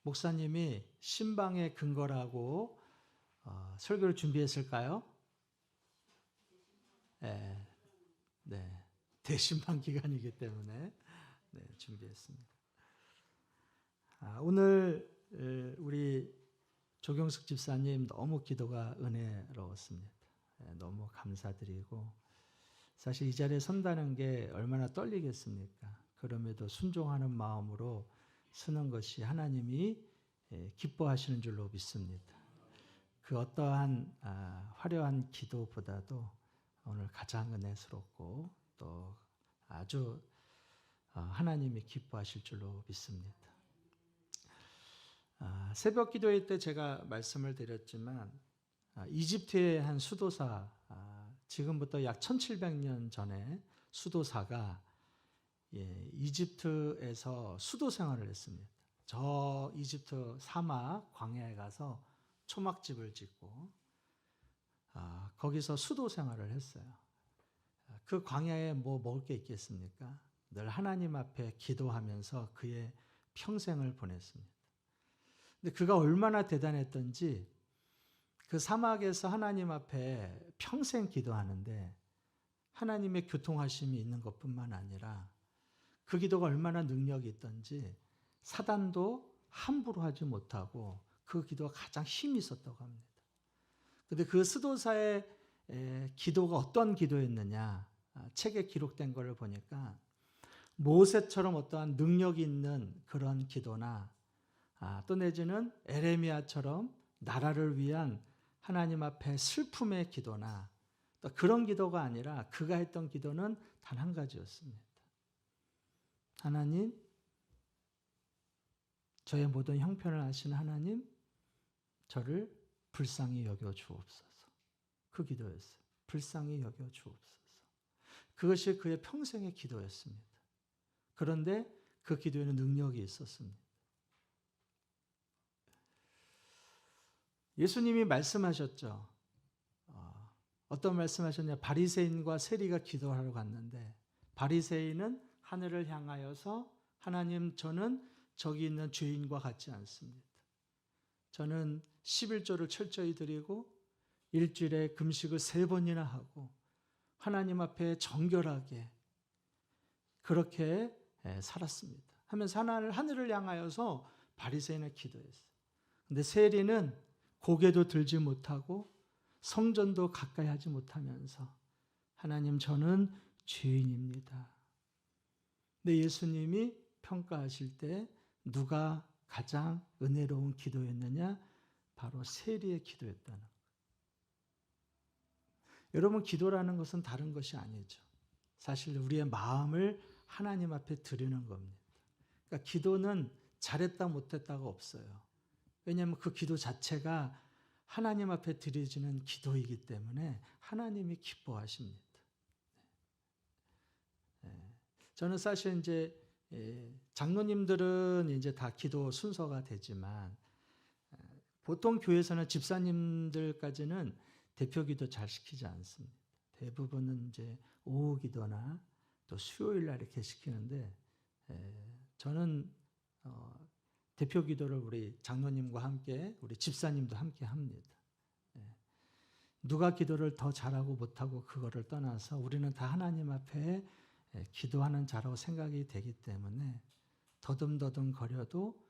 목사님이 신방의 근거라고 설교를 준비했을까요? 네, 네. 대신방 기간이기 때문에 준비했습니다. 오늘 우리 조경숙 집사님 너무 기도가 은혜로웠습니다. 너무 감사드리고 사실 이 자리에 선다는 게 얼마나 떨리겠습니까? 그럼에도 순종하는 마음으로 서는 것이 하나님이 기뻐하시는 줄로 믿습니다. 그 어떠한 화려한 기도보다도 오늘 가장 은혜스럽고 또 아주 하나님이 기뻐하실 줄로 믿습니다. 새벽 기도회 때 제가 말씀을 드렸지만 이집트의 한 수도사, 지금부터 약 1700년 전에 수도사가 이집트에서 수도 생활을 했습니다. 저 이집트 사막 광야에 가서 초막집을 짓고 거기서 수도 생활을 했어요. 그 광야에 뭐 먹을 게 있겠습니까? 늘 하나님 앞에 기도하면서 그의 평생을 보냈습니다. 근데 그가 얼마나 대단했던지 그 사막에서 하나님 앞에 평생 기도하는데 하나님의 교통하심이 있는 것뿐만 아니라 그 기도가 얼마나 능력이 있던지 사단도 함부로 하지 못하고 그 기도가 가장 힘이 있었다고 합니다. 그런데 그 수도사의 기도가 어떤 기도였느냐, 책에 기록된 것을 보니까 모세처럼 어떠한 능력이 있는 그런 기도나 또 내지는 에레미야처럼 나라를 위한 하나님 앞에 슬픔의 기도나 또 그런 기도가 아니라 그가 했던 기도는 단 한 가지였습니다. 하나님, 저의 모든 형편을 아시는 하나님, 저를 불쌍히 여겨 주옵소서. 그 기도였어요. 불쌍히 여겨 주옵소서. 그것이 그의 평생의 기도였습니다. 그런데 그 기도에는 능력이 있었습니다. 예수님이 말씀하셨죠. 어떤 말씀하셨냐? 바리새인과 세리가 기도하러 갔는데 바리새인은 하늘을 향하여서 하나님, 저는 저기 있는 죄인과 같지 않습니다. 저는 11조를 철저히 드리고 일주일에 금식을 3번이나 하고 하나님 앞에 정결하게 그렇게 살았습니다. 하면서 하늘을 향하여서 바리새인을 기도했어요. 그런데 세리는 고개도 들지 못하고 성전도 가까이 하지 못하면서 하나님, 저는 죄인입니다. 근데 예수님이 평가하실 때 누가 가장 은혜로운 기도였느냐? 바로 세리의 기도였다는 거예요. 여러분, 기도라는 것은 다른 것이 아니죠. 사실 우리의 마음을 하나님 앞에 드리는 겁니다. 그러니까 기도는 잘했다 못했다가 없어요. 왜냐하면 그 기도 자체가 하나님 앞에 드려지는 기도이기 때문에 하나님이 기뻐하십니다. 저는 사실 이제 장로님들은 이제 다 기도 순서가 되지만 보통 교회에서는 집사님들까지는 대표 기도 잘 시키지 않습니다. 대부분은 이제 오후 기도나 또 수요일 날 이렇게 시키는데 저는 대표 기도를 우리 장로님과 함께 우리 집사님도 함께 합니다. 누가 기도를 더 잘하고 못하고 그거를 떠나서 우리는 다 하나님 앞에 기도하는 자라고 생각이 되기 때문에 더듬더듬 거려도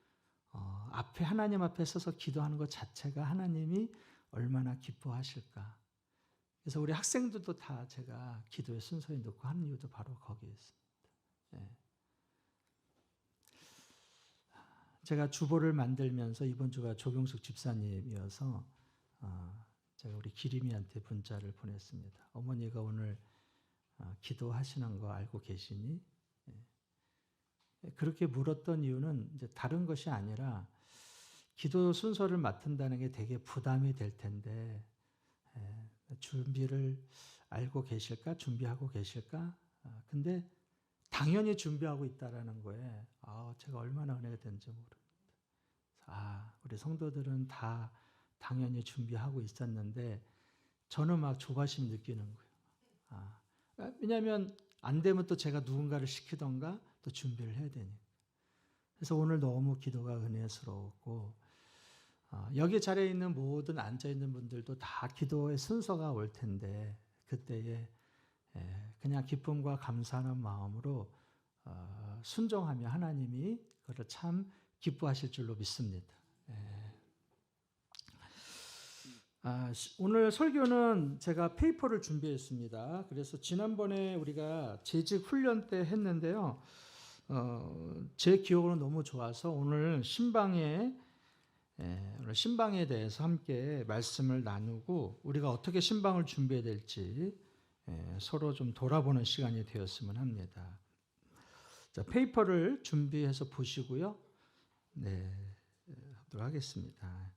앞에 하나님 앞에 서서 기도하는 것 자체가 하나님이 얼마나 기뻐하실까. 그래서 우리 학생들도 다 제가 기도의 순서에 넣고 하는 이유도 바로 거기에 있습니다. 제가 주보를 만들면서 이번 주가 조경숙 집사님이어서 제가 우리 기림이한테 문자를 보냈습니다. 어머니가 오늘 기도하시는 거 알고 계시니? 그렇게 물었던 이유는 이제 다른 것이 아니라 기도 순서를 맡는다는 게 되게 부담이 될 텐데 준비를 알고 계실까? 준비하고 계실까? 근데 당연히 준비하고 있다라는 거에 제가 얼마나 은혜가 되는지 모릅니다. 우리 성도들은 다 당연히 준비하고 있었는데 저는 막 조바심 느끼는 거예요. 왜냐하면 안 되면 또 제가 누군가를 시키던가 또 준비를 해야 되니까. 그래서 오늘 너무 기도가 은혜스러웠고 여기 자리에 있는 모든 앉아 있는 분들도 다 기도의 순서가 올 텐데 그때에 그냥 기쁨과 감사하는 마음으로 순종하며 하나님이 그를 참 기뻐하실 줄로 믿습니다. 오늘 설교는 제가 페이퍼를 준비했습니다. 그래서 지난번에 우리가 재직 훈련 때 했는데요. 제 기억으로 너무 좋아서 오늘 신방에 대해서 함께 말씀을 나누고 우리가 어떻게 신방을 준비해야 될지 서로 좀 돌아보는 시간이 되었으면 합니다. 자, 페이퍼를 준비해서 보시고요. 하도록 하겠습니다.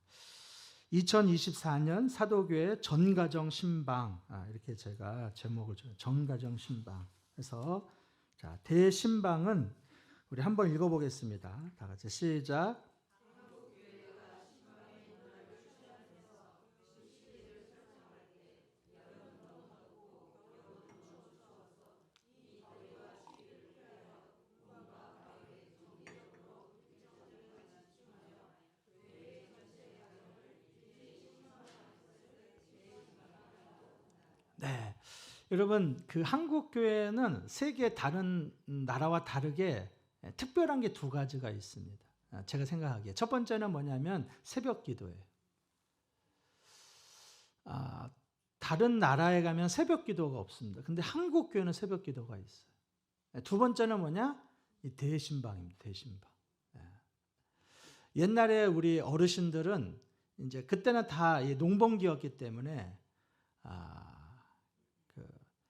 2024년 사도교회 전가정 신방, 이렇게 제가 제목을 줘요. 전가정 신방. 그래서 자, 대신방은 우리 한번 읽어보겠습니다. 다 같이 시작. 네, 여러분 그 한국 교회는 세계 다른 나라와 다르게 특별한 게 두 가지가 있습니다. 제가 생각하기에 첫 번째는 뭐냐면 새벽 기도예요. 다른 나라에 가면 새벽 기도가 없습니다. 근데 한국 교회는 새벽 기도가 있어요. 두 번째는 뭐냐? 이 대신방입니다. 대신방. 옛날에 우리 어르신들은 이제 그때는 다 농번기였기 때문에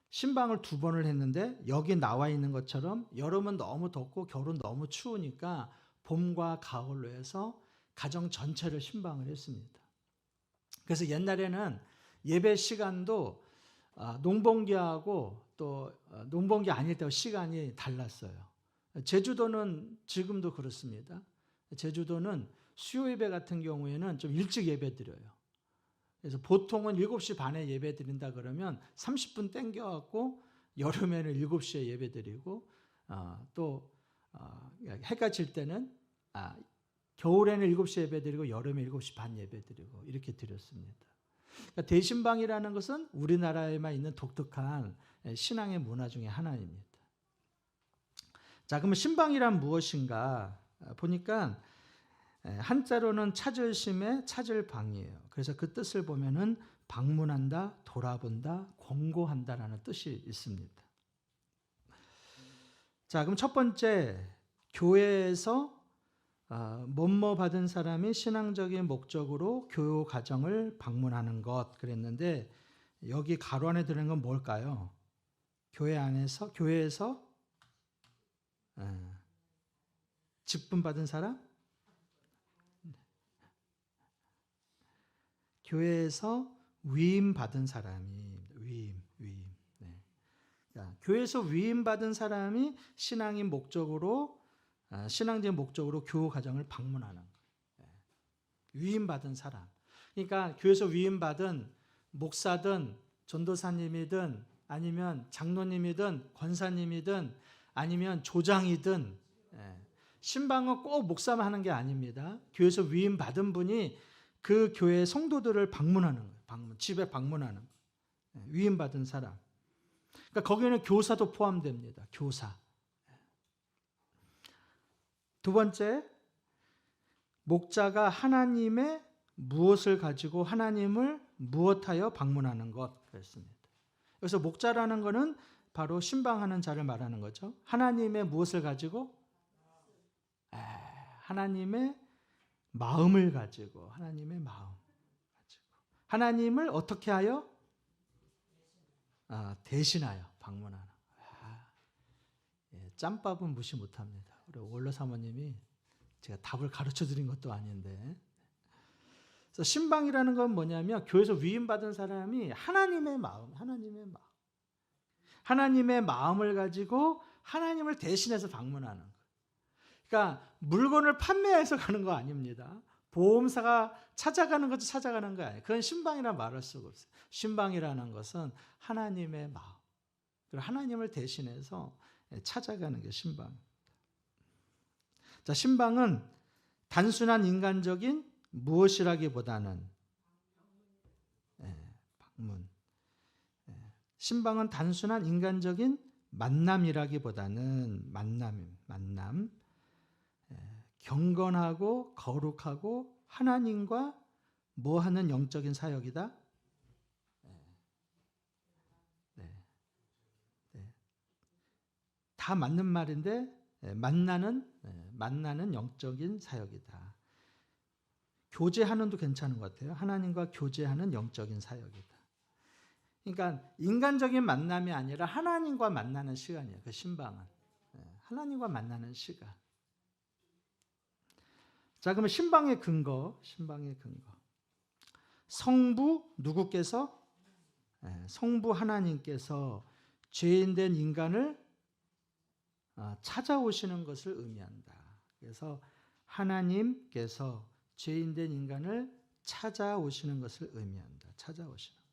신방을 2번을 했는데 여기 나와 있는 것처럼 여름은 너무 덥고 겨울은 너무 추우니까 봄과 가을로 해서 가정 전체를 신방을 했습니다. 그래서 옛날에는 예배 시간도 농번기하고 또 농번기 아닐 때 시간이 달랐어요. 제주도는 지금도 그렇습니다. 제주도는 수요 예배 같은 경우에는 좀 일찍 예배 드려요. 그래서 보통은 7시 반에 예배 드린다 그러면 30분 땡겨갖고 여름에는 7시에 예배 드리고 또 해가 질 때는 겨울에는 7시에 예배 드리고 여름에 7시 반 예배 드리고 이렇게 드렸습니다. 그러니까 대신방이라는 것은 우리나라에만 있는 독특한 신앙의 문화 중에 하나입니다. 자, 그러면 신방이란 무엇인가 보니까 한자로는 찾을 심에 찾을 방이에요. 그래서 그 뜻을 보면은 방문한다, 돌아본다, 권고한다라는 뜻이 있습니다. 자, 그럼 첫 번째, 교회에서 뭐뭐 받은 사람이 신앙적인 목적으로 교우 가정을 방문하는 것 그랬는데 여기 가로 안에 들어있는 건 뭘까요? 교회에서 직분 받은 사람? 교회에서 위임 받은 사람이 위임. 네. 그러니까 교회에서 위임 받은 사람이 신앙적인 목적으로 교우 가정을 방문하는 거예요. 위임 받은 사람. 그러니까 교회에서 위임 받은 목사든 전도사님이든 아니면 장로님이든 권사님이든 아니면 조장이든 신방은 꼭 목사만 하는 게 아닙니다. 교회에서 위임 받은 분이 그 교회 성도들을 방문하는 거예요. 집에 방문하는 거예요. 위임받은 사람. 그러니까 거기에는 교사도 포함됩니다. 교사. 두 번째, 목자가 하나님의 무엇을 가지고 하나님을 무엇하여 방문하는 것 그랬습니다. 그래서 목자라는 것은 바로 신방하는 자를 말하는 거죠. 하나님의 무엇을 가지고? 하나님의 마음을 가지고 하나님의 마음 가지고 하나님을 어떻게 하여? 대신하여 방문하는 짬밥은 무시 못합니다. 우리 원로 사모님이 제가 답을 가르쳐 드린 것도 아닌데 그래서 신방이라는 건 뭐냐면 교회에서 위임받은 사람이 하나님의 마음을 가지고 하나님을 대신해서 방문하는 거예요. 그러니까 물건을 판매해서 가는 거 아닙니다. 보험사가 찾아가는 것도 찾아가는 거 아니에요. 그건 신방이라 말할 수가 없어요. 신방이라는 것은 하나님의 마음, 그리고 하나님을 대신해서 찾아가는 게 신방. 자, 신방은 단순한 인간적인 무엇이라기보다는 방문. 신방은 단순한 인간적인 만남이라기보다는 만남. 경건하고 거룩하고 하나님과 뭐 하는 영적인 사역이다? 다 맞는 말인데 만나는 영적인 사역이다. 교제하는도 괜찮은 것 같아요. 하나님과 교제하는 영적인 사역이다. 그러니까 인간적인 만남이 아니라 하나님과 만나는 시간이에요. 그 신방은. 하나님과 만나는 시간. 자, 그러면 신방의 근거. 성부 누구께서? 성부 하나님께서 죄인된 인간을 찾아오시는 것을 의미한다. 그래서 하나님께서 죄인된 인간을 찾아오시는 것을 의미한다. 찾아오시는 것.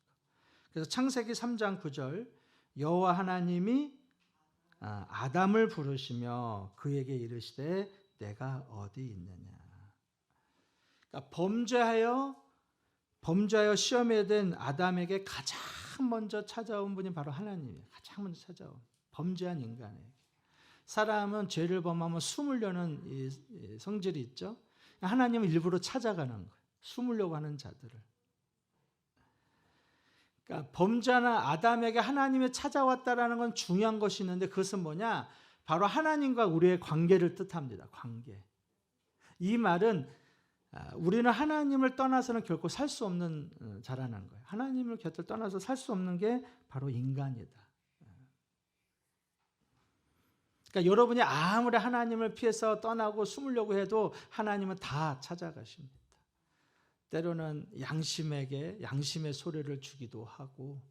그래서 창세기 3장 9절 여호와 하나님이 아담을 부르시며 그에게 이르시되 내가 어디 있느냐. 그러니까 범죄하여 시험에 든 아담에게 가장 먼저 찾아온 분이 바로 하나님이에요. 가장 먼저 찾아온 범죄한 인간에게. 사람은 죄를 범하면 숨으려는 이 성질이 있죠. 하나님은 일부러 찾아가는 거예요. 숨으려고 하는 자들을. 그러니까 범죄하는 아담에게 하나님이 찾아왔다라는 건 중요한 것이 있는데 그것은 뭐냐? 바로 하나님과 우리의 관계를 뜻합니다. 관계. 이 말은 우리는 하나님을 떠나서는 결코 살 수 없는 자라는 거예요. 하나님을 곁을 떠나서 살 수 없는 게 바로 인간이다. 그러니까 여러분이 아무리 하나님을 피해서 떠나고 숨으려고 해도 하나님은 다 찾아가십니다. 때로는 양심의 소리를 주기도 하고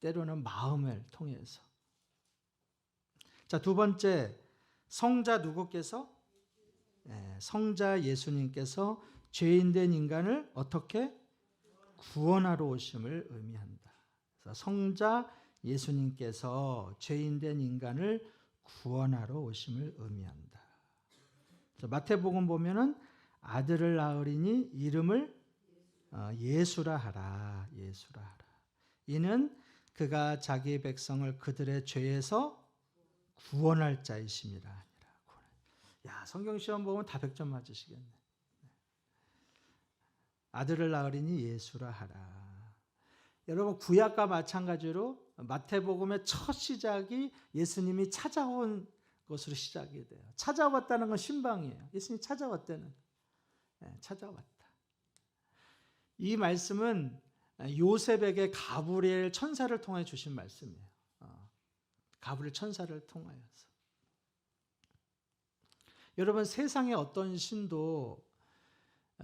때로는 마음을 통해서. 자, 두 번째, 성자 누구께서? 성자 예수님께서 죄인된 인간을 어떻게 구원하러 오심을 의미한다. 그래서 성자 예수님께서 죄인된 인간을 구원하러 오심을 의미한다. 마태복음 보면은 아들을 낳으리니 이름을 예수라 하라. 이는 그가 자기 백성을 그들의 죄에서 구원할 자이심이라. 야, 성경 시험 보면 다 100점 맞으시겠네. 아들을 낳으리니 예수라 하라. 여러분, 구약과 마찬가지로 마태복음의 첫 시작이 예수님이 찾아온 것으로 시작이 돼요. 찾아왔다는 건 신방이에요. 예수님이 찾아왔다는. 찾아왔다. 이 말씀은 요셉에게 가브리엘 천사를 통해 주신 말씀이에요. 가브리엘 천사를 통하여서. 여러분, 세상의 어떤 신도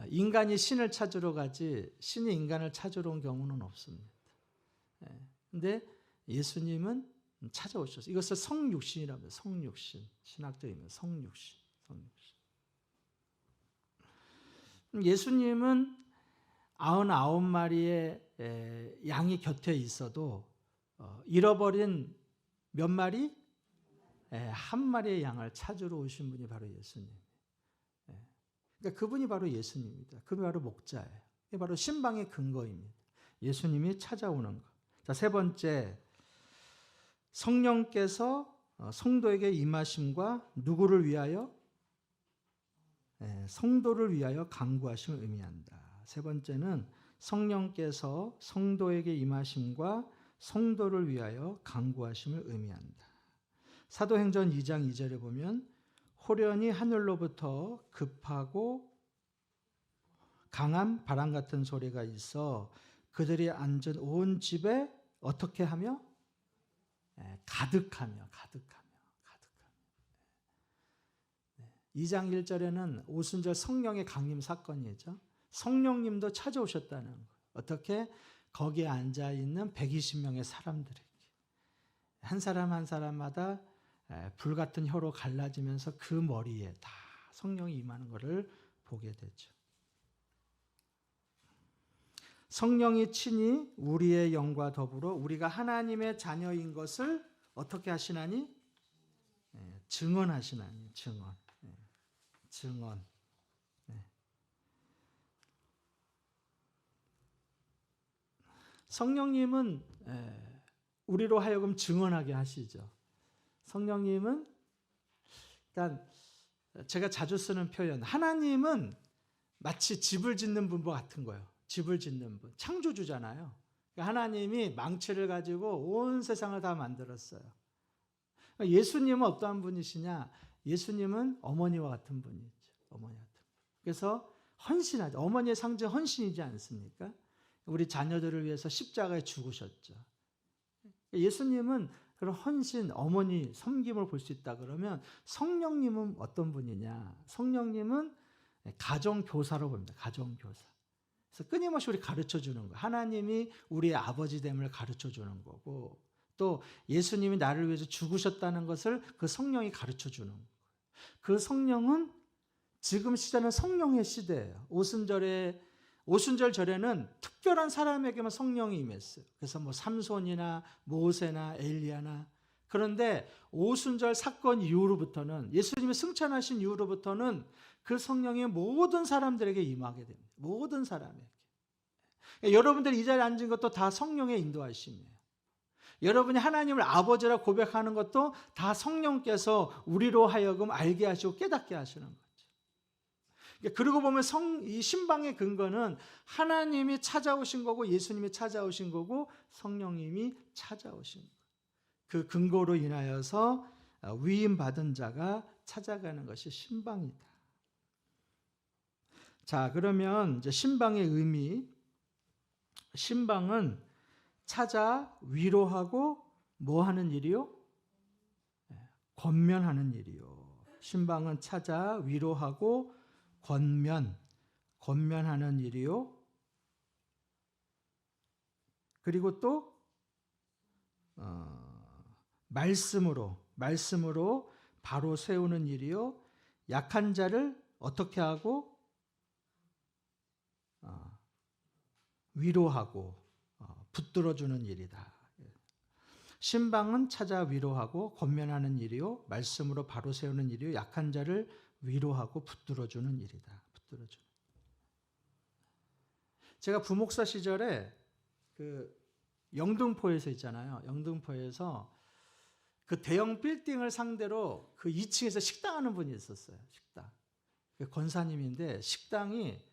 인간이 신을 찾으러 가지 신이 인간을 찾으러 온 경우는 없습니다. 그런데 예수님은 찾아오셨어요. 이것을 성육신이라고 해요. 성육신. 신학적이면 성육신. 예수님은 99마리의 양이 곁에 있어도 잃어버린 몇 마리? 한 마리의 양을 찾으러 오신 분이 바로 예수님. 그러니까 그분이 바로 예수님입니다. 그분이 바로 목자예요. 이게 바로 신방의 근거입니다. 예수님이 찾아오는 것. 자, 세 번째, 성령께서 성도에게 임하심과 누구를 위하여? 성도를 위하여 간구하심을 의미한다. 세 번째는 성령께서 성도에게 임하심과 성도를 위하여 간구하심을 의미한다. 사도행전 2장 2절에 보면 호련히 하늘로부터 급하고 강한 바람 같은 소리가 있어 그들이 앉은 온 집에 어떻게 하며? 가득하며. 2장 1절에는 오순절 성령의 강림 사건이죠. 성령님도 찾아오셨다는 거예요. 어떻게? 거기에 앉아있는 120명의 사람들에게. 한 사람 한 사람마다 불같은 혀로 갈라지면서 그 머리에 다 성령이 임하는 것을 보게 되죠. 성령이 친히 우리의 영과 더불어 우리가 하나님의 자녀인 것을 어떻게 하시나니? 증언하시나니. 증언. 네. 성령님은 우리로 하여금 증언하게 하시죠. 성령님은, 그러니까 제가 자주 쓰는 표현, 하나님은 마치 집을 짓는 분과 같은 거예요. 집을 짓는 분, 창조주잖아요. 그러니까 하나님이 망치를 가지고 온 세상을 다 만들었어요. 그러니까 예수님은 어떠한 분이시냐? 예수님은 어머니와 같은 분이죠. 어머니 같은 분. 그래서 헌신하죠. 어머니의 상징 헌신이지 않습니까? 우리 자녀들을 위해서 십자가에 죽으셨죠. 예수님은 그런 헌신, 어머니 섬김을 볼 수 있다 그러면 성령님은 어떤 분이냐? 성령님은 가정교사로 봅니다. 가정교사. 그래서 끊임없이 우리 가르쳐 주는 거예요. 하나님이 우리의 아버지됨을 가르쳐 주는 거고, 또 예수님이 나를 위해서 죽으셨다는 것을 그 성령이 가르쳐 주는 거예요. 그 성령은 지금 시대는 성령의 시대예요. 오순절 절에는 특별한 사람에게만 성령이 임했어요. 그래서 뭐 삼손이나 모세나 엘리야나. 그런데 오순절 사건 이후로부터는, 예수님이 승천하신 이후로부터는 그 성령이 모든 사람들에게 임하게 됩니다. 모든 사람에게. 여러분들이 이 자리에 앉은 것도 다 성령의 인도하심이에요. 여러분이 하나님을 아버지라 고백하는 것도 다 성령께서 우리로 하여금 알게 하시고 깨닫게 하시는 거죠. 그러고 보면 이 신방의 근거는 하나님이 찾아오신 거고, 예수님이 찾아오신 거고, 성령님이 찾아오신 거예요. 그 근거로 인하여서 위임받은 자가 찾아가는 것이 신방이다. 자, 그러면 이제 신방의 의미, 신방은 찾아 위로하고 뭐 하는 일이요? 권면하는 일이요. 신방은 찾아 위로하고 권면하는 일이요. 그리고 또 말씀으로 바로 세우는 일이요. 약한 자를 어떻게 하고 위로하고 붙들어주는 일이다. 신방은 찾아 위로하고 권면하는 일이요, 말씀으로 바로 세우는 일이요, 약한 자를 위로하고 붙들어주는 일이다. 붙들어주는. 제가 부목사 시절에 그 영등포에서 있잖아요. 영등포에서 그 대형 빌딩을 상대로 그 2층에서 식당하는 분이 있었어요. 식당. 그 권사님인데 식당이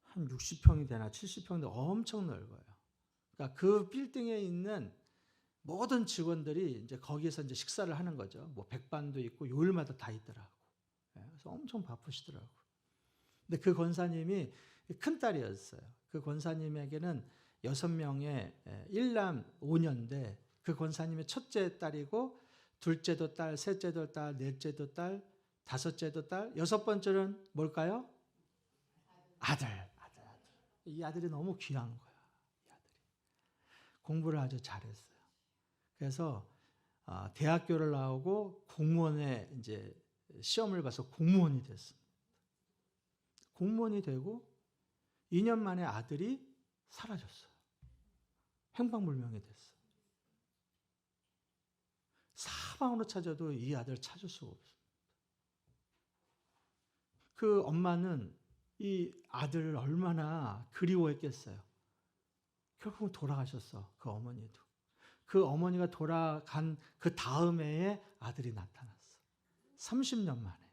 한 60평이 되나 70평이 되나 엄청 넓어요. 그러니까 그 빌딩에 있는 모든 직원들이 이제 거기에서 이제 식사를 하는 거죠. 뭐 백반도 있고 요일마다 다 있더라고. 그래서 엄청 바쁘시더라고. 근데 그 권사님이 큰 딸이었어요. 그 권사님에게는 6명의 1남 5녀인데 그 권사님의 첫째 딸이고 둘째도 딸, 셋째도 딸, 넷째도 딸, 다섯째도 딸, 여섯 번째는 뭘까요? 아들. 이 아들이 너무 귀한 거야. 이 아들이. 공부를 아주 잘했어요. 그래서 대학교를 나오고 공무원에 이제 시험을 봐서 공무원이 됐습니다. 공무원이 되고 2년 만에 아들이 사라졌어요. 행방불명이 됐어요. 사방으로 찾아도 이 아들을 찾을 수가 없습니다. 그 엄마는 이 아들을 얼마나 그리워했겠어요. 결국 돌아가셨어. 그 어머니도. 그 어머니가 돌아간 그 다음 해에 아들이 나타났어. 30년 만에.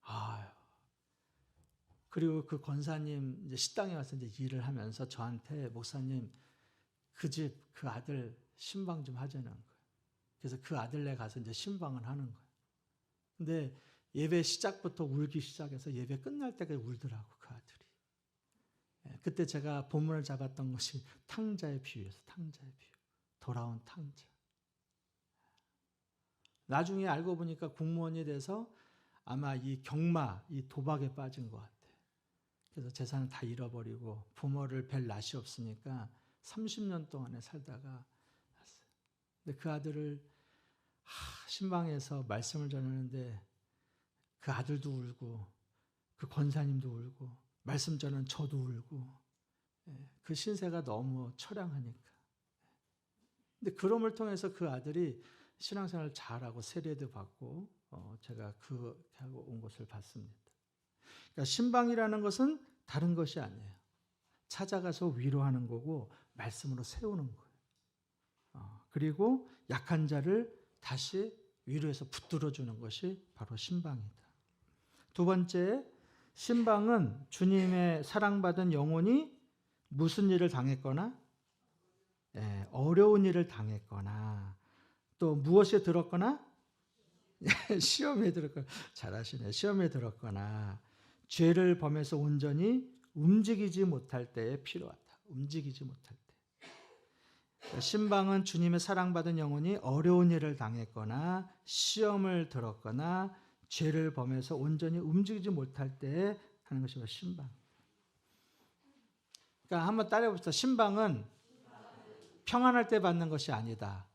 아유. 그리고 그 권사님 이제 식당에 와서 이제 일을 하면서 저한테 목사님 그 집 그 아들 신방 좀 하자는 거예요. 그래서 그 아들네 가서 이제 신방을 하는 거예요. 근데 예배 시작부터 울기 시작해서 예배 끝날 때까지 울더라고 그 아들이. 그때 제가 본문을 잡았던 것이 탕자의 비유였어요. 탕자의 비유. 돌아온 탕자. 나중에 알고 보니까 공무원이 돼서 아마 이 경마, 이 도박에 빠진 것 같아. 그래서 재산을 다 잃어버리고 부모를 뵐 낯이 없으니까 30년 동안에 살다가 났어요. 근데 그 아들을 신방에서 말씀을 전하는데 그 아들도 울고 그 권사님도 울고 말씀 전하는 저도 울고 그 신세가 너무 처량하니까. 근데 그럼을 통해서 그 아들이 신앙생활 잘하고 세례도 받고 제가 하고 온 것을 봤습니다. 그러니까 신방이라는 것은 다른 것이 아니에요. 찾아가서 위로하는 거고 말씀으로 세우는 거예요. 그리고 약한 자를 다시 위로해서 붙들어주는 것이 바로 신방이다. 두 번째, 신방은 주님의 사랑받은 영혼이 무슨 일을 당했거나 어려운 일을 당했거나 또 무엇에 들었거나 시험에 들었거나 잘하시네. 시험에 들었거나 죄를 범해서 온전히 움직이지 못할 때에 필요하다. 움직이지 못할 때. 신방은 주님의 사랑받은 영혼이 어려운 일을 당했거나 시험을 들었거나 죄를 범해서 온전히 움직이지 못할 때에 하는 것이 바로 신방. 그러니까 한번 따라해 봅시다. 신방은 평안할 때 받는 것이 아니다.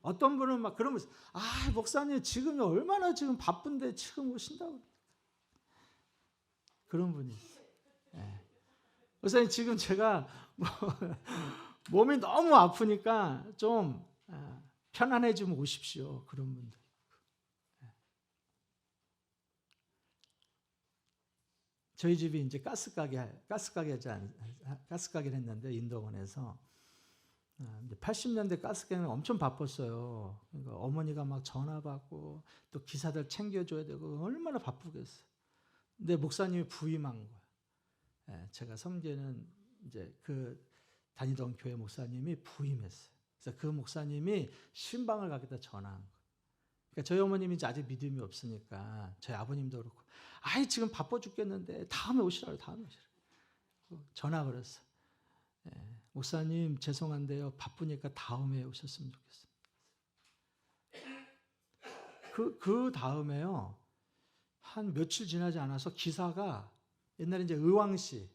어떤 분은 막 그러면서 목사님 지금 얼마나 지금 바쁜데 지금 오신다고 그런 분이 있어요. 목사님 지금 제가 몸이 너무 아프니까 좀 편안해지면 오십시오. 그런 분들. 저희 집이 이제 가스가게를 했는데 인도원에서 80년대 가스가게는 엄청 바빴어요. 그러니까 어머니가 막 전화 받고 또 기사들 챙겨줘야 되고 얼마나 바쁘겠어요. 근데 목사님이 부임한 거예요. 제가 섬기는 이제 그 다니던 교회 목사님이 부임했어요. 그래서 그 목사님이 신방을 가겠다 전화한 거예요. 그러니까 저희 어머님이 이제 아직 믿음이 없으니까 저희 아버님도 그렇고 지금 바빠 죽겠는데 다음에 오시라고 다음에 오시라고 전화 걸었어요. 목사님 죄송한데요 바쁘니까 다음에 오셨으면 좋겠습니다. 그 다음에요 한 며칠 지나지 않아서 기사가 옛날에 이제 의왕시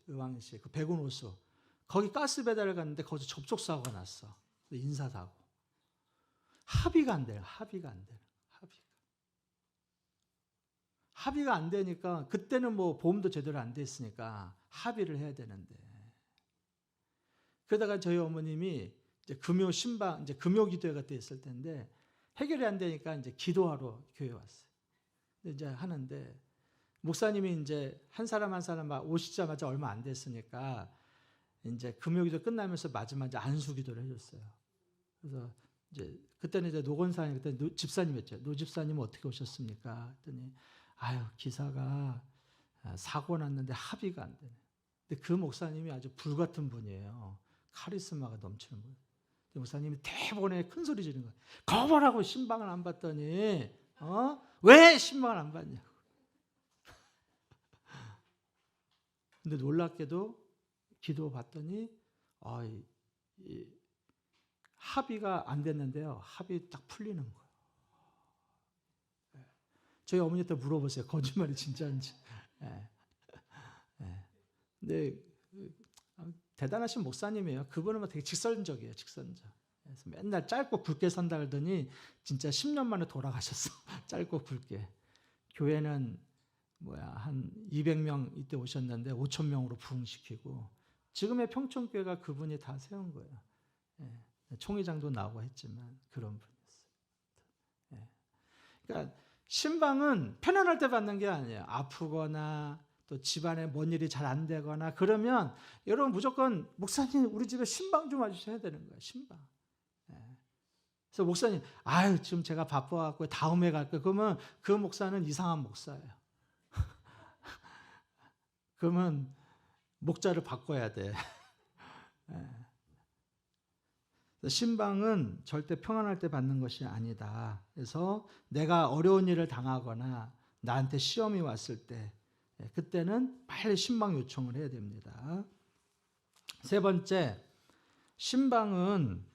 그 백운호수 거기 가스 배달을 갔는데 거기서 접촉사고가 났어. 인사사고. 합의가 안 돼요. 합의가 안 되니까 그때는 뭐 보험도 제대로 안 돼 있으니까 합의를 해야 되는데 그러다가 저희 어머님이 이제 금요 신방 이제 금요 기도회가 때 있을 텐데 해결이 안 되니까 이제 기도하러 교회 왔어요. 이제 하는데 목사님이 이제 한 사람 막 오시자마자 얼마 안 됐으니까 이제 금요 기도 끝나면서 마지막에 안수 기도를 해줬어요. 그래서 이제 그때는 이제 노건사님 그때 집사님이었죠. 노 집사님은 어떻게 오셨습니까? 했더니 기사가 사고 났는데 합의가 안 되네. 근데 그 목사님이 아주 불같은 분이에요. 카리스마가 넘치는 분. 목사님이 대본에 큰 소리 지르는 거예요. 거부라고 신방을 안 받더니 왜 신방을 안 받냐고. 근데 놀랍게도 기도 받더니 합의가 안 됐는데요. 합의 딱 풀리는 거예요. 저희 어머니한테 물어보세요. 거짓말이 진짜인지. 근데 대단하신 목사님이에요. 그분은 되게 직선적이에요. 직선적. 그래서 맨날 짧고 굵게 산다 그러더니 진짜 10년 만에 돌아가셨어. 짧고 굵게. 교회는 한 200명 이때 오셨는데 5,000명으로 부흥시키고 지금의 평촌교회가 그분이 다 세운 거예요. 총회장도 나오고 했지만 그런 분이었어요. 그러니까 신방은 편안할 때 받는 게 아니에요. 아프거나 또 집안에 뭔 일이 잘 안 되거나 그러면 여러분 무조건 목사님 우리 집에 신방 좀 와주셔야 되는 거예요. 신방. 그래서 목사님 지금 제가 바빠갖고 다음에 갈게요. 그러면 그 목사는 이상한 목사예요. 그러면 목자를 바꿔야 돼. 신방은 절대 평안할 때 받는 것이 아니다. 그래서 내가 어려운 일을 당하거나 나한테 시험이 왔을 때 그때는 빨리 신방 요청을 해야 됩니다. 세 번째, 신방은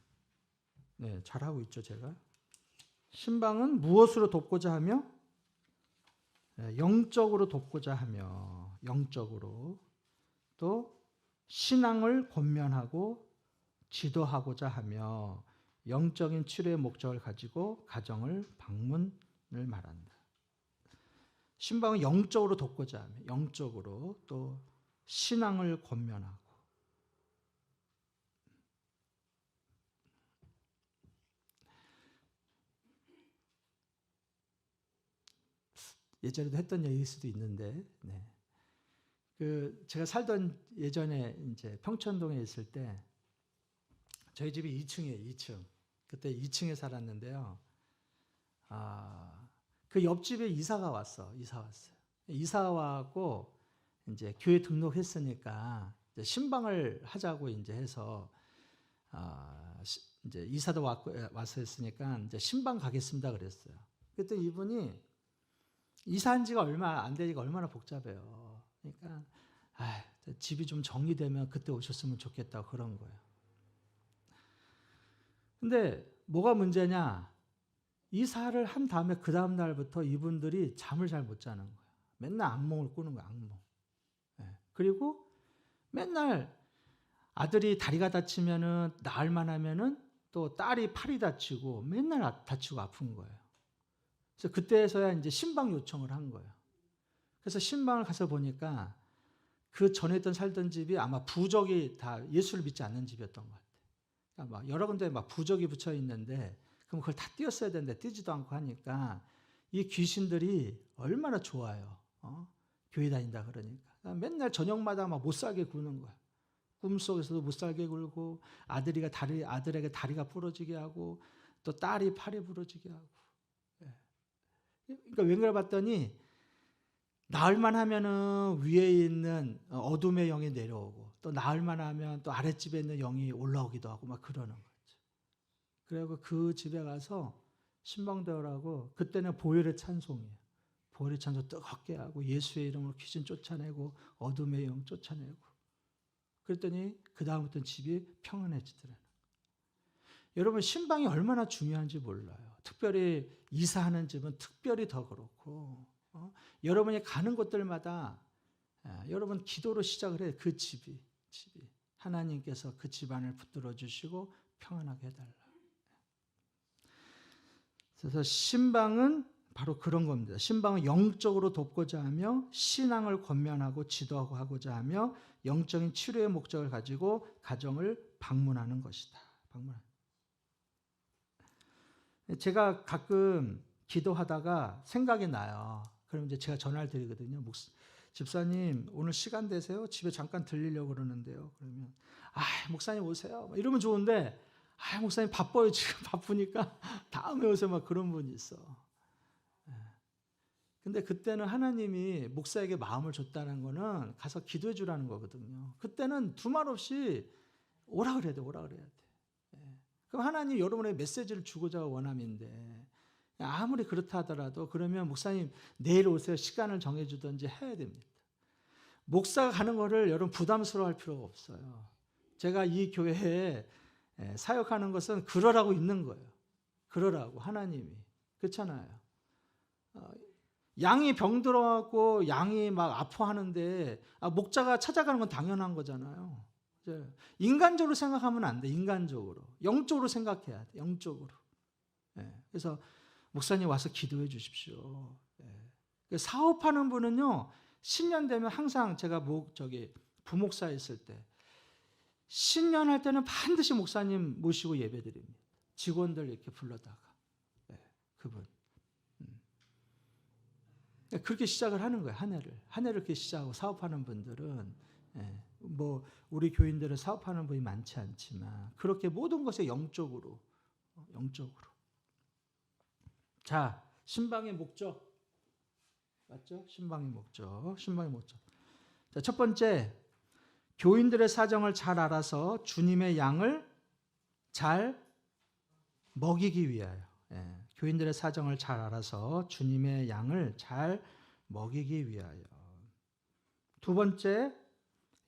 잘하고 있죠 제가. 신방은 무엇으로 돕고자 하며? 영적으로 돕고자 하며 영적으로 또 신앙을 권면하고 지도하고자 하며 영적인 치료의 목적을 가지고 가정을 방문을 말한다. 신방은 영적으로 돕고자 하며 영적으로 또 신앙을 권면하고 예전에도 했던 얘기일 수도 있는데, 네. 제가 살던 예전에 이제 평촌동에 있을 때 저희 집이 2층이에요, 2층. 그때 2층에 살았는데요. 그 옆집에 이사가 왔어요. 이사 와고 이제 교회 등록했으니까 이제 신방을 하자고 이제 해서 이제 이사도 와서 했으니까 이제 신방 가겠습니다 그랬어요. 그때 이분이 이사한 지가 얼마 안 되니까 얼마나 복잡해요. 그러니까 집이 좀 정리되면 그때 오셨으면 좋겠다고 그런 거예요. 근데 뭐가 문제냐? 이사를 한 다음에 그 다음 날부터 이분들이 잠을 잘 못 자는 거예요. 맨날 악몽을 꾸는 거예요. 악몽. 그리고 맨날 아들이 다리가 다치면은 나을만 하면은 또 딸이 팔이 다치고 맨날 다치고 아픈 거예요. 그래서 그때서야 이제 신방 요청을 한 거예요. 그래서 신방을 가서 보니까 그 전에 살던 집이 아마 부적이 다 예수를 믿지 않는 집이었던 것 같아요. 그러니까 막 여러 군데 막 부적이 붙여 있는데 그럼 그걸 다 띄었어야 되는데 띄지도 않고 하니까 이 귀신들이 얼마나 좋아요. 교회 다닌다 그러니까. 맨날 저녁마다 막 못 살게 구는 거야. 꿈속에서도 못 살게 굴고 아들에게 다리가 부러지게 하고 또 딸이 팔이 부러지게 하고. 그러니까 웬걸 봤더니 나흘만 하면은 위에 있는 어둠의 영이 내려오고 또 나흘만 하면 또 아랫집에 있는 영이 올라오기도 하고 막 그러는 거죠. 그리고 그 집에 가서 신방대오라고 그때는 보혈의 찬송이에요. 보혈의 찬송 뜨겁게 하고 예수의 이름으로 귀신 쫓아내고 어둠의 영 쫓아내고 그랬더니 그 다음부터는 집이 평안해지더라고요. 여러분 신방이 얼마나 중요한지 몰라요. 특별히 이사하는 집은 특별히 더 그렇고 여러분이 가는 곳들마다 여러분 기도로 시작을 해요. 그 집이 하나님께서 그 집안을 붙들어 주시고 평안하게 해달라. 그래서 신방은 바로 그런 겁니다. 신방은 영적으로 돕고자 하며 신앙을 권면하고 지도하고 하고자 하며 영적인 치료의 목적을 가지고 가정을 방문하는 것이다. 제가 가끔 기도하다가 생각이 나요. 그럼 이제 제가 전화를 드리거든요. 집사님 오늘 시간 되세요? 집에 잠깐 들리려고 그러는데요. 그러면 목사님 오세요. 이러면 좋은데 목사님 바빠요. 지금 바쁘니까 다음에 오세요. 막 그런 분이 있어. 근데 그때는 하나님이 목사에게 마음을 줬다는 거는 가서 기도해 주라는 거거든요. 그때는 두말 없이 오라 그래야 돼. 그럼 하나님 여러분에게 메시지를 주고자 원함인데 아무리 그렇다 하더라도 그러면 목사님 내일 오세요. 시간을 정해주든지 해야 됩니다. 목사가 가는 거를 여러분 부담스러워할 필요가 없어요. 제가 이 교회에 사역하는 것은 그러라고 있는 거예요. 그러라고 하나님이. 그렇잖아요. 양이 병들어갖고 양이 막 아파하는데 목자가 찾아가는 건 당연한 거잖아요. 인간적으로 생각하면 안 돼. 인간적으로. 영적으로 생각해야 돼. 영적으로. 그래서 목사님 와서 기도해 주십시오. 사업하는 분은요. 신년 되면 항상 제가 부목사 있을 때 신년할 때는 반드시 목사님 모시고 예배드립니다. 직원들 이렇게 불러다가 그분 그렇게 시작을 하는 거예요. 한 해를 그렇게 시작하고 사업하는 분들은 뭐 우리 교인들은 사업하는 분이 많지 않지만 그렇게 모든 것에 영적으로 자 신방의 목적 맞죠? 신방의 목적. 자, 첫 번째 교인들의 사정을 잘 알아서 주님의 양을 잘 먹이기 위하여. 교인들의 사정을 잘 알아서 주님의 양을 잘 먹이기 위하여. 두 번째,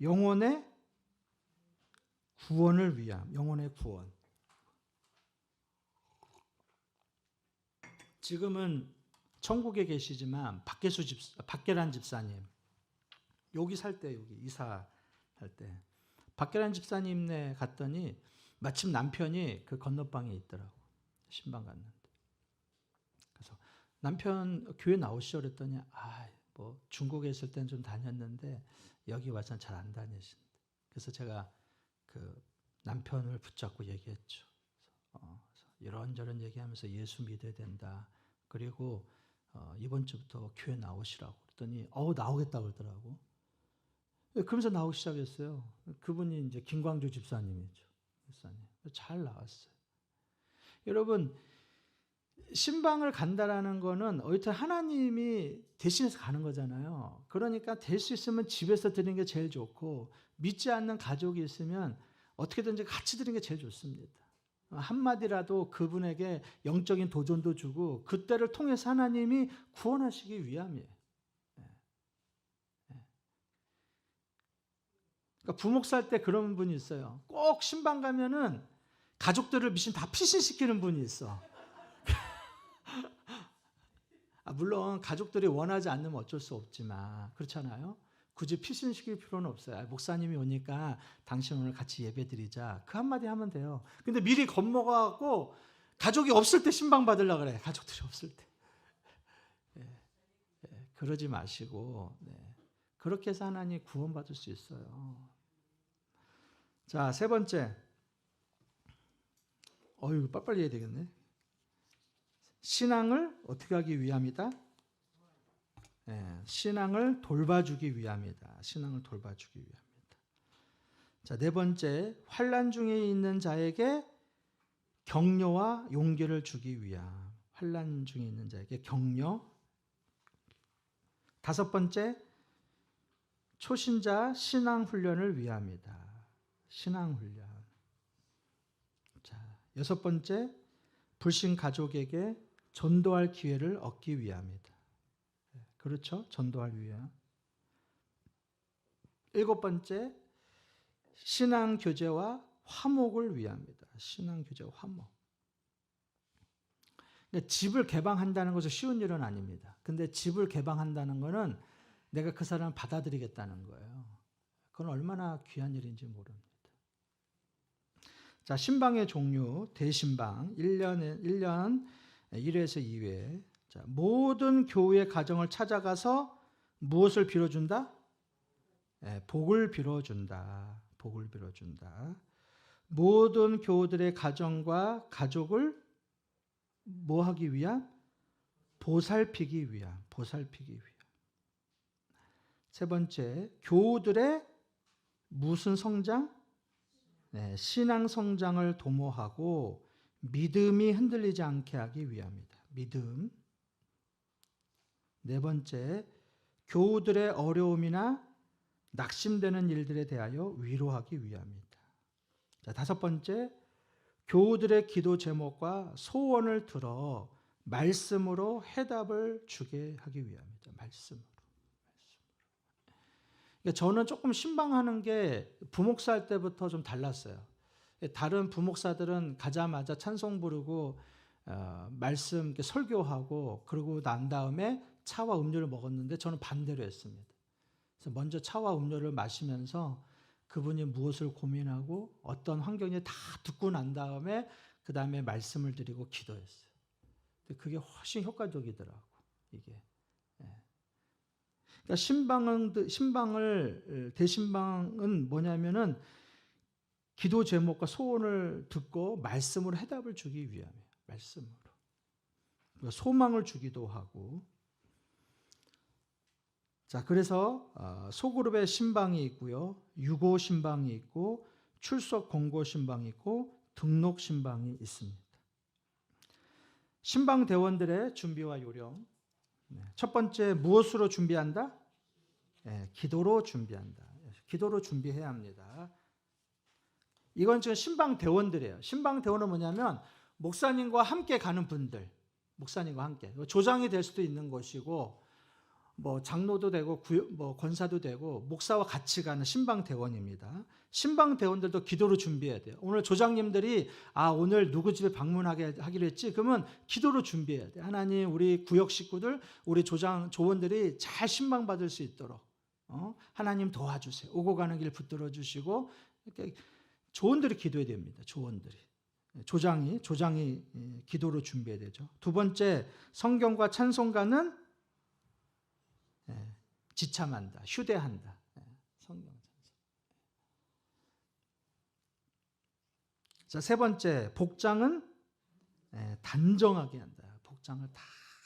영혼의 구원을 위함. 영혼의 구원. 지금은 천국에 계시지만 박계란 집사님 여기 살 때 여기 이사할 때 박계란 집사님네 갔더니 마침 남편이 그 건너방에 있더라고. 신방 갔는데. 그래서 남편 교회 나오시죠 그랬더니 뭐 중국에 있을 땐 좀 다녔는데 여기 와서는 잘 안 다니신다. 그래서 제가 그 남편을 붙잡고 얘기했죠. 그래서 이런저런 얘기하면서 예수 믿어야 된다. 그리고 이번 주부터 교회 나오시라고 그랬더니 나오겠다고 그러더라고. 그러면서 나오기 시작했어요. 그분이 이제 김광주 집사님이죠. 집사님. 잘 나왔어요. 여러분, 신방을 간다라는 거는 어쨌든 하나님이 대신해서 가는 거잖아요. 그러니까 될 수 있으면 집에서 드리는 게 제일 좋고, 믿지 않는 가족이 있으면 어떻게든지 같이 드리는 게 제일 좋습니다. 한마디라도 그분에게 영적인 도전도 주고 그때를 통해서 하나님이 구원하시기 위함이에요. 그러니까 부목살 때 그런 분이 있어요. 꼭 신방 가면은 가족들을 미신 다 피신시키는 분이 있어. 물론 가족들이 원하지 않으면 어쩔 수 없지만 그렇잖아요. 굳이 피신시킬 필요는 없어요. 목사님이 오니까 당신 오늘 같이 예배 드리자. 그 한마디 하면 돼요. 근데 미리 겁먹어갖고 가족이 없을 때 신방 받으려고 그래. 가족들이 없을 때. 그러지 마시고 그렇게 해서 하나님 구원받을 수 있어요. 자, 세 번째. 이거 빨리빨리 해야 되겠네. 신앙을 어떻게 하기 위함이다? 신앙을 돌봐주기 위함이다. 신앙을 돌봐주기 위함이다. 자, 네 번째, 환난 중에 있는 자에게 격려와 용기를 주기 위함. 환난 중에 있는 자에게 격려. 다섯 번째, 초신자 신앙 훈련을 위함이다. 신앙 훈련. 자, 여섯 번째, 불신 가족에게 전도할 기회를 얻기 위함이다. 그렇죠? 전도할 위함. 일곱 번째, 신앙 교제와 화목을 위함이다. 신앙 교제와 화목. 그러니까 집을 개방한다는 것은 쉬운 일은 아닙니다. 근데 집을 개방한다는 것은 내가 그 사람을 받아들이겠다는 거예요. 그건 얼마나 귀한 일인지 모릅니다. 자, 신방의 종류, 대신방, 1년 1회에서 2회. 자, 모든 교회 가정을 찾아가서 무엇을 빌어준다? 복을 빌어준다. 복을 빌어준다. 모든 교우들의 가정과 가족을 뭐 하기 위한? 보살피기 위한. 보살피기 위한. 세 번째, 교우들의 무슨 성장? 신앙 성장을 도모하고 믿음이 흔들리지 않게 하기 위함이다. 믿음. 네 번째, 교우들의 어려움이나 낙심되는 일들에 대하여 위로하기 위함이다. 자, 다섯 번째, 교우들의 기도 제목과 소원을 들어 말씀으로 해답을 주게 하기 위함이다. 말씀으로. 그러니까 저는 조금 신방하는 게 부목사 할 때부터 좀 달랐어요. 다른 부목사들은 가자마자 찬송 부르고 말씀 설교하고 그러고 난 다음에 차와 음료를 먹었는데 저는 반대로 했습니다. 그래서 먼저 차와 음료를 마시면서 그분이 무엇을 고민하고 어떤 환경에 다 듣고 난 다음에 그 다음에 말씀을 드리고 기도했어요. 근데 그게 훨씬 효과적이더라고 이게. 그러니까 대신방은 뭐냐면은 기도 제목과 소원을 듣고 말씀으로 해답을 주기 위함이에요. 말씀으로. 소망을 주기도 하고. 자, 그래서 소그룹의 신방이 있고요. 유고 신방이 있고 출석 공고 신방이 있고 등록 신방이 있습니다. 신방 대원들의 준비와 요령. 첫 번째, 무엇으로 준비한다? 기도로 준비한다. 기도로 준비해야 합니다. 이건 지금 신방 대원들이에요. 신방 대원은 뭐냐면 목사님과 함께 가는 분들, 목사님과 함께 조장이 될 수도 있는 것이고, 뭐 장로도 되고 뭐 권사도 되고 목사와 같이 가는 신방 대원입니다. 신방 대원들도 기도로 준비해야 돼요. 오늘 조장님들이 오늘 누구 집에 방문하기로 했지? 그러면 기도로 준비해야 돼요. 하나님, 우리 구역 식구들, 우리 조원들이 잘 신방 받을 수 있도록 하나님 도와주세요. 오고 가는 길 붙들어 주시고, 이렇게 조원들이 기도해야 됩니다. 조원들이. 조장이 기도로 준비해야 되죠. 두 번째, 성경과 찬송가는 지참한다, 휴대한다. 성경 찬송. 자, 세 번째, 복장은 단정하게 한다. 복장을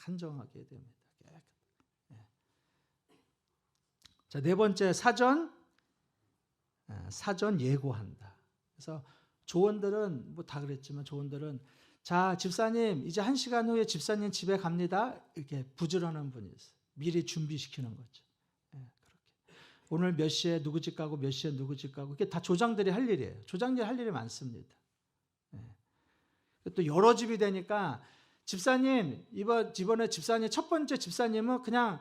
단정하게 해야 됩니다. 자, 네 번째, 사전 예고한다. 그래서 조원들은 뭐 다 그랬지만 조원들은 자, 집사님 이제 1시간 후에 집사님 집에 갑니다. 이렇게 부지런한 분이 있어요. 미리 준비시키는 거죠. 그렇게. 오늘 몇 시에 누구 집 가고 몇 시에 누구 집 가고 이게 다 조장들이 할 일이에요. 조장들이 할 일이 많습니다. 또 여러 집이 되니까 집사님 이번에 집사님 첫 번째 집사님은 그냥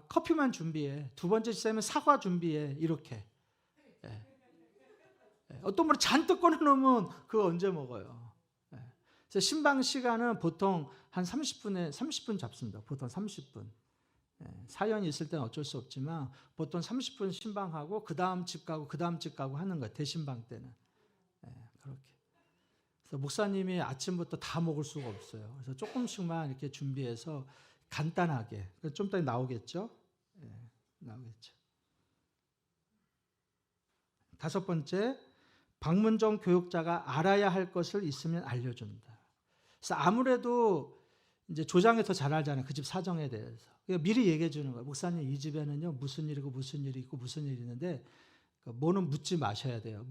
커피만 준비해. 두 번째 집사님은 사과 준비해. 이렇게. 어떤 분은 잔뜩 꺼내놓으면 그거 언제 먹어요. 그래서 신방 시간은 보통 한 30분 잡습니다. 보통 30분. 사연이 있을 때는 어쩔 수 없지만 보통 30분 신방하고 그 다음 집 가고 그 다음 집 가고 하는 거예요. 대신방 때는. 그렇게. 그래서 목사님이 아침부터 다 먹을 수가 없어요. 그래서 조금씩만 이렇게 준비해서 간단하게. 좀 이따 나오겠죠? 나오겠죠. 다섯 번째, 방문정 교육자가 알아야 할 것을 있으면 알려준다. 그래서 아무래도 이제 조장이 더 잘 알잖아요. 그 집 사정에 대해서. 그러니까 미리 얘기해 주는 거예요. 목사님 이 집에는요 무슨 일이고 무슨 일이 있고 무슨 일이 있는데 뭐는 묻지 마셔야 돼요.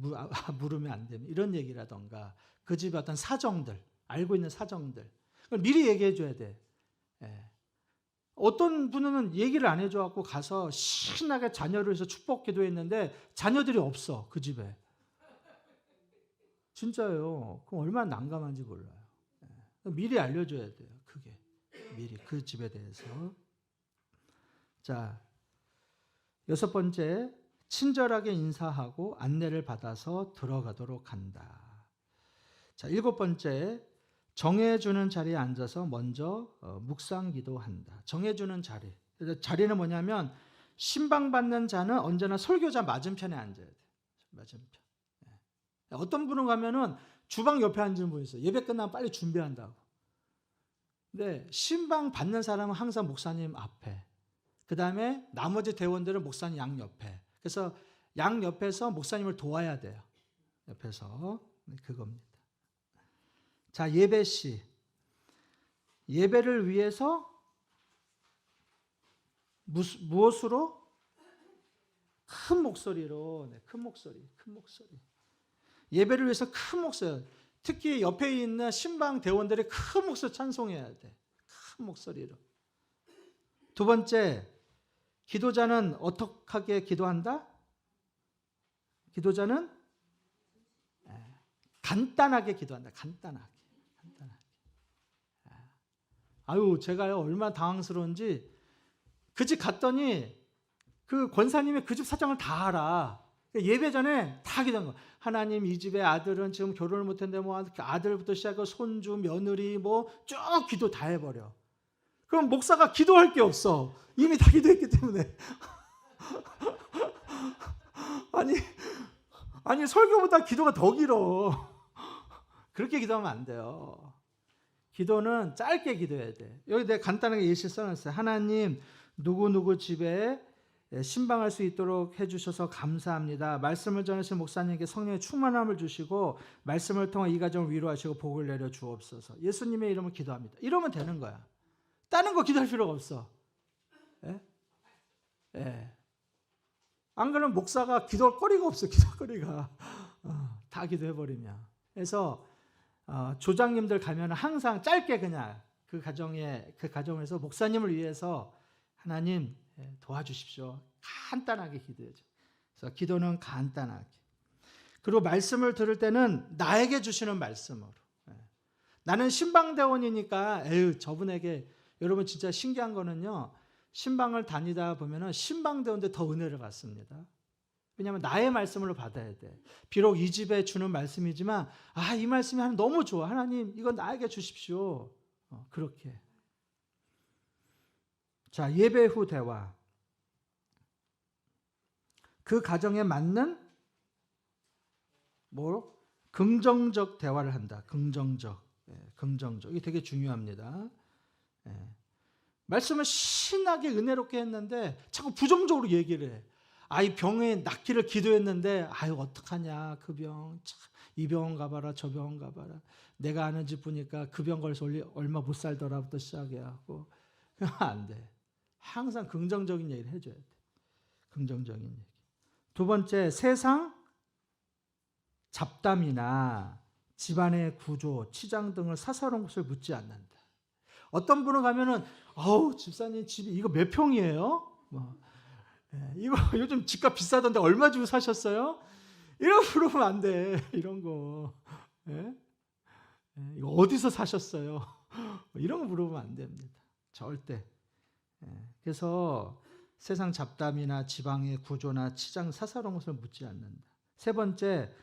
물으면 안 됩니다. 이런 얘기라던가 그 집의 어떤 사정들, 알고 있는 사정들 그걸 미리 얘기해 줘야 돼. 어떤 분은 얘기를 안 해줘갖고 가서 신나게 자녀를 위해서 축복 기도했는데 자녀들이 없어 그 집에. 진짜요. 그럼 얼마나 난감한지 몰라요. 미리 알려줘야 돼요. 그게 미리 그 집에 대해서. 자, 여섯 번째, 친절하게 인사하고 안내를 받아서 들어가도록 한다. 자, 일곱 번째, 정해주는 자리에 앉아서 먼저 묵상 기도한다. 정해주는 자리. 자리는 뭐냐면 신방받는 자는 언제나 설교자 맞은편에 앉아야 돼. 맞은편. 어떤 분은 가면은 주방 옆에 앉은 분이 있어요. 예배 끝나면 빨리 준비한다고. 근데 신방 받는 사람은 항상 목사님 앞에. 그 다음에 나머지 대원들은 목사님 양 옆에. 그래서 양 옆에서 목사님을 도와야 돼요. 옆에서. 그겁니다. 자, 예배 시. 예배를 위해서 무엇으로? 큰 목소리로. 큰 목소리. 예배를 위해서 큰 목소리. 특히 옆에 있는 신방 대원들이 큰 목소리 찬송해야 돼. 큰 목소리로. 두 번째, 기도자는 어떻게 기도한다? 기도자는 간단하게 기도한다. 간단하게. 아유, 제가요 얼마나 당황스러운지 그 집 갔더니 그 권사님이 그 집 사정을 다 알아. 예배 전에 다 기도한 거. 하나님 이 집의 아들은 지금 결혼을 못했는데 뭐 아들부터 시작해서 손주, 며느리 뭐 쭉 기도 다 해버려. 그럼 목사가 기도할 게 없어. 이미 다 기도했기 때문에. 아니 설교보다 기도가 더 길어. 그렇게 기도하면 안 돼요. 기도는 짧게 기도해야 돼. 여기 내가 간단하게 예시 써놨어요. 하나님 누구누구 집에 신방할 수 있도록 해주셔서 감사합니다. 말씀을 전하신 목사님께 성령의 충만함을 주시고 말씀을 통해 이 가정을 위로하시고 복을 내려 주옵소서. 예수님의 이름으로 기도합니다. 이러면 되는 거야. 다른 거 기도할 필요가 없어. 안 그러면 목사가 기도할 거리가 없어. 기도거리가. 다 기도해버리면. 그래서 조장님들 가면 항상 짧게 그냥 그 가정에서 목사님을 위해서 하나님 도와주십시오. 간단하게 기도해줘. 그래서 기도는 간단하게. 그리고 말씀을 들을 때는 나에게 주시는 말씀으로. 나는 신방대원이니까 저분에게 여러분 진짜 신기한 거는요. 신방을 다니다 보면은 신방대원들 더 은혜를 받습니다. 왜냐하면 나의 말씀으로 받아야 돼. 비록 이 집에 주는 말씀이지만 이 말씀이 하나님 너무 좋아. 하나님 이건 나에게 주십시오. 그렇게. 자, 예배 후 대화. 그 가정에 맞는 긍정적 대화를 한다. 긍정적. 이게 되게 중요합니다. 말씀을 신나게 은혜롭게 했는데 자꾸 부정적으로 얘기를 해. 이 병에 낫기를 기도했는데 어떡하냐 그 병. 이 병원 가봐라 저 병원 가봐라. 내가 아는 집 보니까 그 병 걸려서 얼마 못 살더라부터 시작해갖고 안 돼. 항상 긍정적인 얘기를 해줘야 돼. 긍정적인 얘기. 두 번째, 세상 잡담이나 집안의 구조, 치장 등을 사사로운 것을 묻지 않는다. 어떤 분은 가면은 아우 집사님 집이 이거 몇 평이에요? 이거 요즘 집값 비싸던데 얼마 주고 사셨어요? 이런 거 물으면 안 돼. 이런 거. 이거 어디서 사셨어요? 이런 거 물으면 안 됩니다. 절대. 그래서 세상 잡담이나 지방의 구조나 치장 사사로운 것을 묻지 않는다. 세 번째,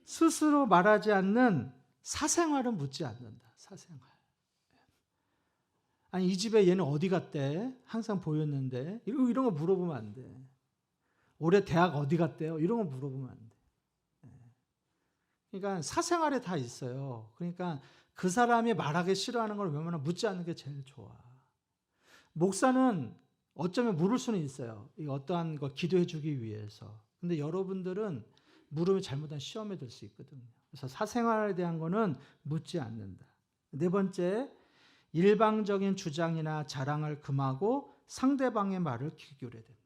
스스로 말하지 않는 사생활은 묻지 않는다. 사생활. 아니 이 집에 얘는 어디 갔대? 항상 보였는데 이런 거 물어보면 안 돼. 올해 대학 어디 갔대요? 이런 거 물어보면 안 돼. 그러니까 사생활에 다 있어요. 그러니까 그 사람이 말하기 싫어하는 걸 웬만하면 묻지 않는 게 제일 좋아. 목사는 어쩌면 물을 수는 있어요. 이 어떠한 거 기도해 주기 위해서. 근데 여러분들은 물으면 잘못한 시험에 들 수 있거든요. 그래서 사생활에 대한 거는 묻지 않는다. 네 번째, 일방적인 주장이나 자랑을 금하고 상대방의 말을 귀 기울여야 된다.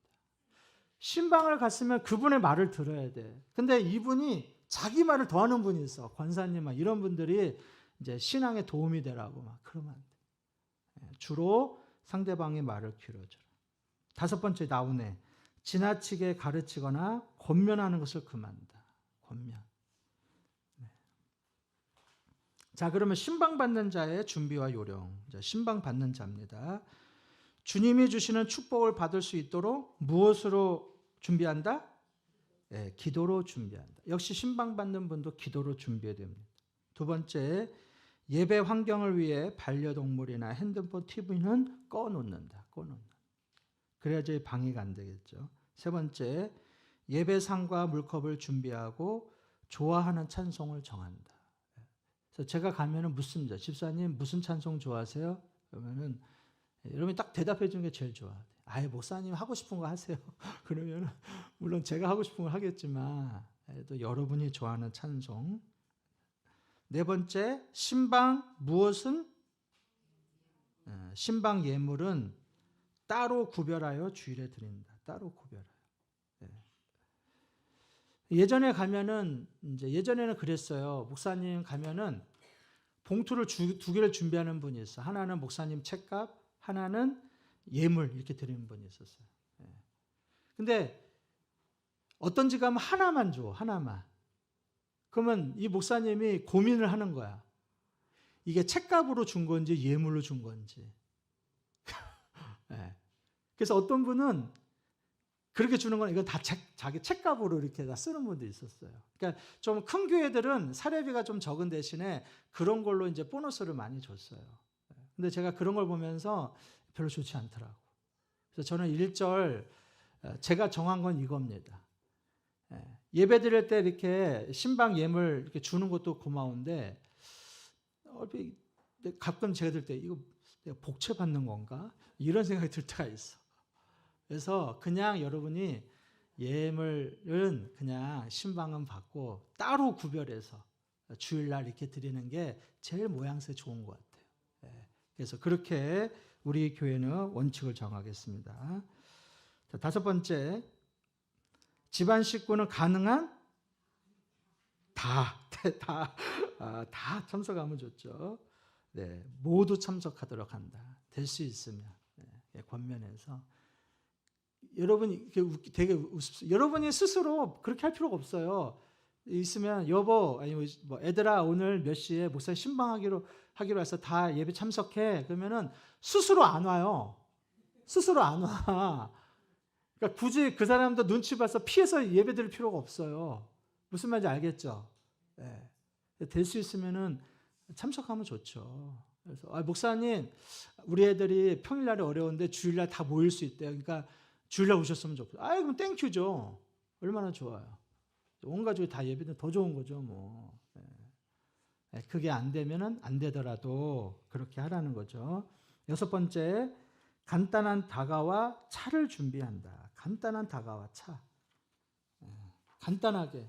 신방을 갔으면 그분의 말을 들어야 돼. 근데 이분이 자기 말을 더 하는 분이 있어. 권사님 막 이런 분들이 이제 신앙에 도움이 되라고 막 그러면 안 돼. 주로 상대방의 말을 기울여줘라. 다섯 번째 나오네. 지나치게 가르치거나 권면하는 것을 금한다. 권면. 자, 그러면 신방받는 자의 준비와 요령. 신방받는 자입니다. 주님이 주시는 축복을 받을 수 있도록 무엇으로 준비한다? 네, 기도로 준비한다. 역시 신방받는 분도 기도로 준비해야 됩니다. 두 번째, 예배 환경을 위해 반려동물이나 핸드폰, TV는 꺼놓는다. 꺼놓는다. 그래야지 방해가 안 되겠죠. 세 번째, 예배상과 물컵을 준비하고 좋아하는 찬송을 정한다. 그래서 제가 가면은 묻습니다. 집사님 무슨 찬송 좋아하세요? 그러면은 여러분이 딱 대답해 주는 게 제일 좋아. 아예 목사님 하고 싶은 거 하세요. 그러면 물론 제가 하고 싶은 걸 하겠지만 또 여러분이 좋아하는 찬송. 네 번째, 신방 무엇은? 신방 예물은 따로 구별하여 주일에 드린다. 따로 구별하여. 예전에 가면은 이제 예전에는 그랬어요. 목사님 가면은 봉투를 두 개를 준비하는 분이 있어. 하나는 목사님 책값, 하나는 예물 이렇게 드리는 분이 있었어요. 근데 어떤 집 가면 하나만 줘. 하나만. 그러면 이 목사님이 고민을 하는 거야. 이게 책값으로 준 건지 예물로 준 건지. 그래서 어떤 분은 그렇게 주는 건 이건 다 자기 책값으로 이렇게 다 쓰는 분도 있었어요. 그러니까 좀 큰 교회들은 사례비가 좀 적은 대신에 그런 걸로 이제 보너스를 많이 줬어요. 근데 제가 그런 걸 보면서 별로 좋지 않더라고. 그래서 저는 1절 제가 정한 건 이겁니다. 예배 드릴 때 이렇게 신방 예물 이렇게 주는 것도 고마운데 가끔 제가 들 때 이거 내가 복채 받는 건가? 이런 생각이 들 때가 있어. 그래서 그냥 여러분이 예물은 그냥 신방은 받고 따로 구별해서 주일날 이렇게 드리는 게 제일 모양새 좋은 것 같아요. 그래서 그렇게 우리 교회는 원칙을 정하겠습니다. 자, 다섯 번째, 집안 식구는 가능한 다 참석하면 좋죠. 네, 모두 참석하도록 한다. 될 수 있으면 권면해서. 여러분이 되게 여러분이 스스로 그렇게 할 필요가 없어요. 있으면 여보 아니 뭐 애들아 오늘 몇 시에 목사님 신방하기로 해서 다 예배 참석해. 그러면은 스스로 안 와요. 스스로 안 와. 그러니까 굳이 그 사람도 눈치 봐서 피해서 예배 드릴 필요가 없어요. 무슨 말인지 알겠죠? 될 수 있으면은 참석하면 좋죠. 그래서 목사님 우리 애들이 평일날에 어려운데 주일날 다 모일 수 있대요. 그러니까 주일날 오셨으면 좋겠어요. 그럼 땡큐죠. 얼마나 좋아요. 온 가족이 다 예배는 더 좋은 거죠. 뭐. 그게 안 되면은 안 되더라도 그렇게 하라는 거죠. 여섯 번째, 간단한 다가와 차를 준비한다. 간단한 다가와 차. 간단하게.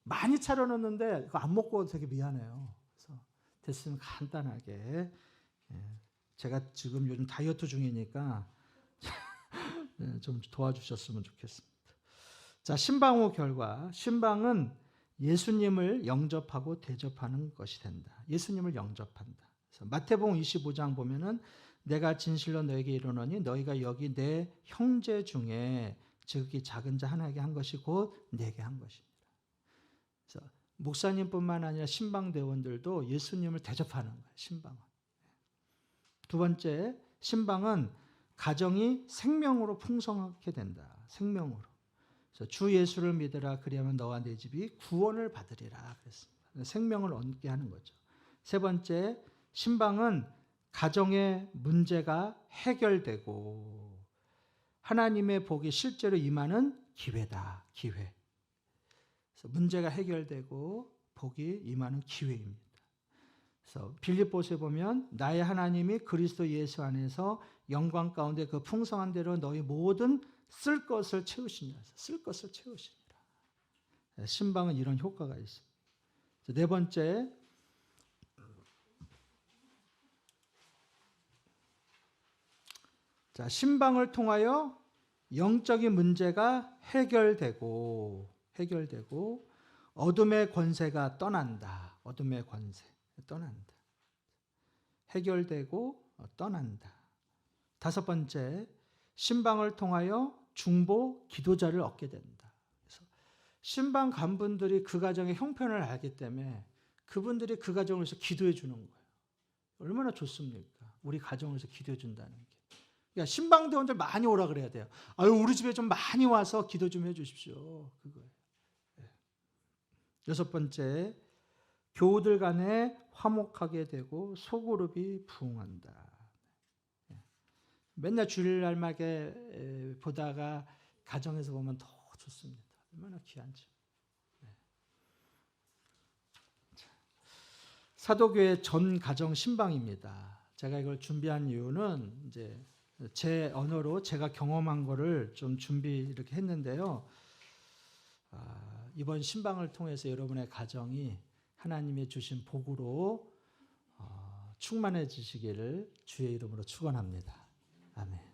많이 차려놓는데 그거 안 먹고 되게 미안해요. 그래서 됐으면 간단하게. 제가 지금 요즘 다이어트 중이니까 네, 좀 도와주셨으면 좋겠습니다. 자, 신방 후 결과. 신방은 예수님을 영접하고 대접하는 것이 된다. 예수님을 영접한다. 그래서 마태복음 25장 보면은 내가 진실로 너에게 이르노니 너희가 여기 내 형제 중에 즉이 작은 자 하나에게 한 것이 곧 내게 한 것이니라. 그래서 목사님뿐만 아니라 신방대원들도 예수님을 대접하는 거예요. 신방은. 두 번째, 신방은 가정이 생명으로 풍성하게 된다. 생명으로. 그래서 주 예수를 믿으라 그리하면 너와 내 집이 구원을 받으리라 그랬습니다. 생명을 얻게 하는 거죠. 세 번째, 신방은 가정의 문제가 해결되고 하나님의 복이 실제로 임하는 기회다. 기회. 그래서 문제가 해결되고 복이 임하는 기회입니다. 그래서 빌립보서에 보면 나의 하나님이 그리스도 예수 안에서 영광 가운데 그 풍성한 대로 너희 모든 쓸 것을 채우시니라. 쓸 것을 채우시니라. 신방은 이런 효과가 있습니다. 네 번째, 자, 신방을 통하여 영적인 문제가 해결되고 어둠의 권세가 떠난다. 어둠의 권세 떠난다. 해결되고 떠난다. 다섯 번째, 신방을 통하여 중보 기도자를 얻게 된다. 그래서 신방 간분들이 그 가정의 형편을 알기 때문에 그분들이 그 가정을 위해서 기도해 주는 거예요. 얼마나 좋습니까? 우리 가정을 위해서 기도해 준다는 게. 그러니까 신방대원들 많이 오라 그래야 돼요. 아유, 우리 집에 좀 많이 와서 기도 좀 해주십시오. 그거예요. 네. 여섯 번째, 교우들 간에 화목하게 되고 소그룹이 부흥한다. 맨날 주일날마게 보다가 가정에서 보면 더 좋습니다. 얼마나 귀한지. 사도교회 전 가정 신방입니다. 제가 이걸 준비한 이유는 이제 제 언어로 제가 경험한 거를 좀 준비 이렇게 했는데요. 이번 신방을 통해서 여러분의 가정이 하나님이 주신 복으로 충만해지시기를 주의 이름으로 축원합니다. 아멘.